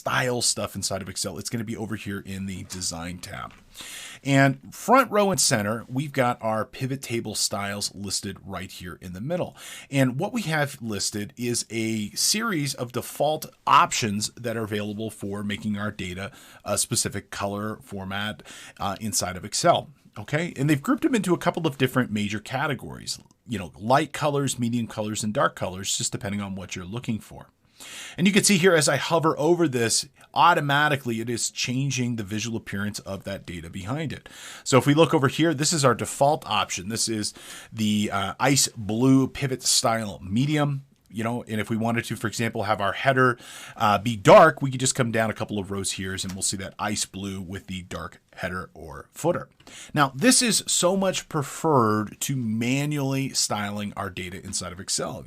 style stuff inside of Excel, it's going to be over here in the Design tab. And front row and center, we've got our pivot table styles listed right here in the middle. And what we have listed is a series of default options that are available for making our data a specific color format inside of Excel. Okay, and they've grouped them into a couple of different major categories, light colors, medium colors, and dark colors, just depending on what you're looking for. And you can see here as I hover over this, automatically it is changing the visual appearance of that data behind it. So if we look over here, this is our default option. This is the ice blue pivot style medium. And if we wanted to, for example, have our header be dark, we could just come down a couple of rows here and we'll see that ice blue with the dark header or footer. Now, this is so much preferred to manually styling our data inside of Excel.